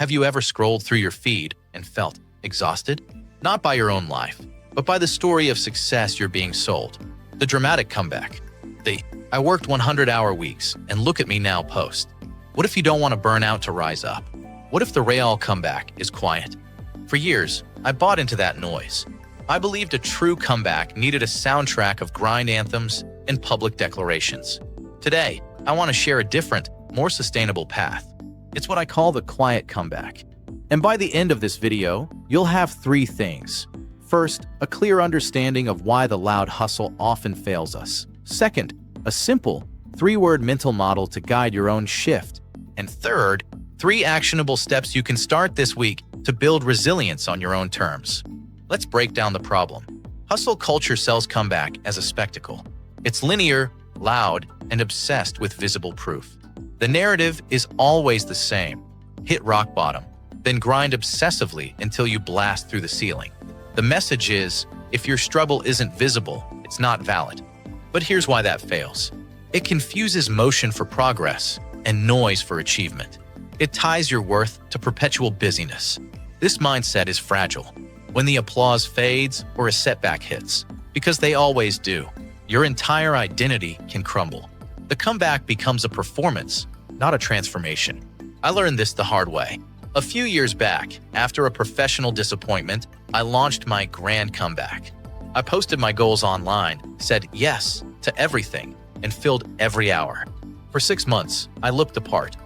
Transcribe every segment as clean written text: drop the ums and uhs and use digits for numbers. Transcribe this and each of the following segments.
Have you ever scrolled through your feed and felt exhausted? Not by your own life, but by the story of success you're being sold. The dramatic comeback. The "I worked 100-hour weeks and look at me now" post. What if you don't want to burn out to rise up? What if the real comeback is quiet? For years, I bought into that noise. I believed a true comeback needed a soundtrack of grind anthems and public declarations. Today, I want to share a different, more sustainable path. It's what I call the quiet comeback. And by the end of this video, you'll have three things. First, a clear understanding of why the loud hustle often fails us. Second, a simple, three-word mental model to guide your own shift. And third, 3 actionable steps you can start this week to build resilience on your own terms. Let's break down the problem. Hustle culture sells comeback as a spectacle. It's linear, loud, and obsessed with visible proof. The narrative is always the same. Hit rock bottom, then grind obsessively until you blast through the ceiling. The message is, if your struggle isn't visible, it's not valid. But here's why that fails. It confuses motion for progress and noise for achievement. It ties your worth to perpetual busyness. This mindset is fragile. When the applause fades or a setback hits, because they always do, your entire identity can crumble. The comeback becomes a performance, not a transformation. I learned this the hard way. A few years back, after a professional disappointment, I launched my grand comeback. I posted my goals online, said yes to everything, and filled every hour. For 6 months, I looked the part.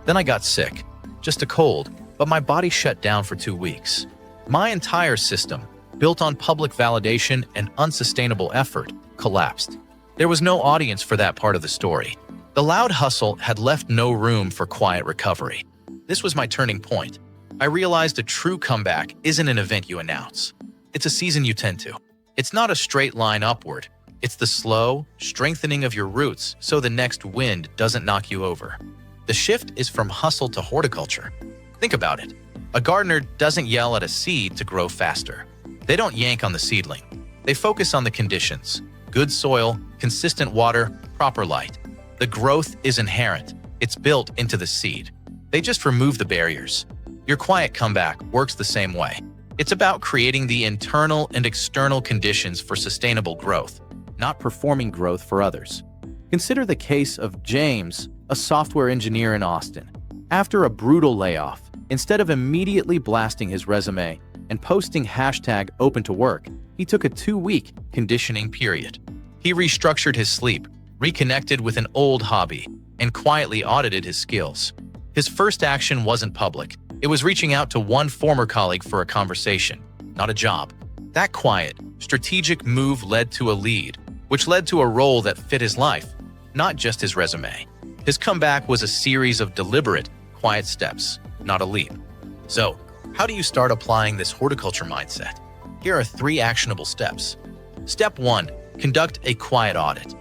Then I got sick. Just a cold, but my body shut down for 2 weeks. My entire system, built on public validation and unsustainable effort, collapsed. There was no audience for that part of the story. The loud hustle had left no room for quiet recovery. This was my turning point. I realized a true comeback isn't an event you announce. It's a season you tend to. It's not a straight line upward. It's the slow, strengthening of your roots so the next wind doesn't knock you over. The shift is from hustle to horticulture. Think about it. A gardener doesn't yell at a seed to grow faster. They don't yank on the seedling. They focus on the conditions. Good soil, consistent water, proper light. The growth is inherent. It's built into the seed. They just remove the barriers. Your quiet comeback works the same way. It's about creating the internal and external conditions for sustainable growth, not performing growth for others. Consider the case of James, a software engineer in Austin. After a brutal layoff, instead of immediately blasting his resume and posting #OpenToWork, he took a 2-week conditioning period. He restructured his sleep, reconnected with an old hobby, and quietly audited his skills. His first action wasn't public. It was reaching out to one former colleague for a conversation, not a job. That quiet, strategic move led to a lead, which led to a role that fit his life, not just his resume. His comeback was a series of deliberate, quiet steps, not a leap. So, how do you start applying this horticulture mindset? Here are 3 actionable steps. Step 1. Conduct a quiet audit.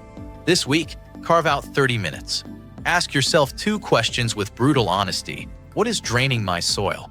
This week, carve out 30 minutes. Ask yourself 2 questions with brutal honesty. What is draining my soil?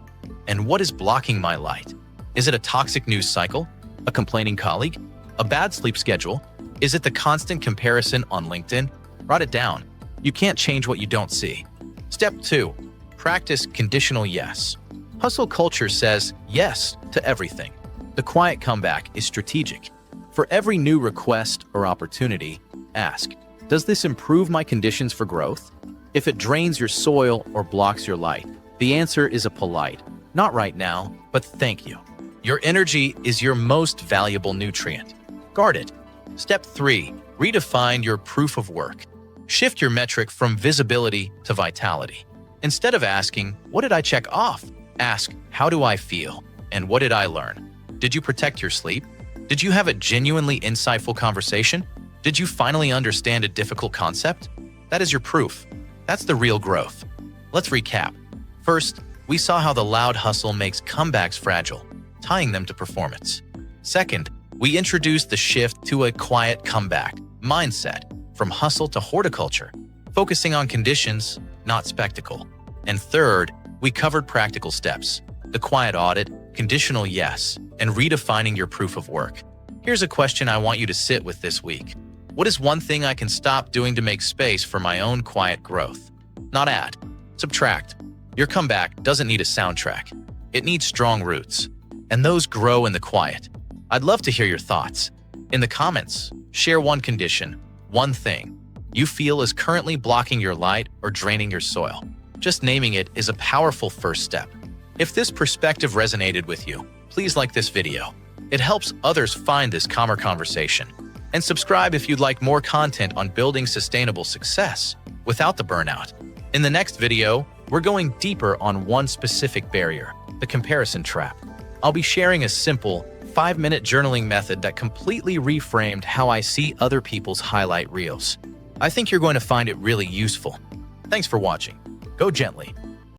And what is blocking my light? Is it a toxic news cycle? A complaining colleague? A bad sleep schedule? Is it the constant comparison on LinkedIn? Write it down. You can't change what you don't see. Step 2. Practice conditional yes. Hustle culture says yes to everything. The quiet comeback is strategic. For every new request or opportunity, ask, does this improve my conditions for growth? If it drains your soil or blocks your light, the answer is a polite, not right now, but thank you. Your energy is your most valuable nutrient. Guard it. Step 3. Redefine your proof of work. Shift your metric from visibility to vitality. Instead of asking, what did I check off? Ask, how do I feel? And what did I learn? Did you protect your sleep? Did you have a genuinely insightful conversation? Did you finally understand a difficult concept? That is your proof. That's the real growth. Let's recap. First, we saw how the loud hustle makes comebacks fragile, tying them to performance. Second, we introduced the shift to a quiet comeback mindset from hustle to horticulture, focusing on conditions, not spectacle. And third, we covered practical steps, the quiet audit, conditional yes, and redefining your proof of work. Here's a question I want you to sit with this week. What is one thing I can stop doing to make space for my own quiet growth? Not add, subtract. Your comeback doesn't need a soundtrack. It needs strong roots, and those grow in the quiet. I'd love to hear your thoughts. In the comments, share one condition, one thing you feel is currently blocking your light or draining your soil. Just naming it is a powerful first step. If this perspective resonated with you, please like this video. It helps others find this calmer conversation. And subscribe if you'd like more content on building sustainable success without the burnout. In the next video, we're going deeper on one specific barrier, the comparison trap. I'll be sharing a simple 5-minute journaling method that completely reframed how I see other people's highlight reels. I think you're going to find it really useful. Thanks for watching. Go gently.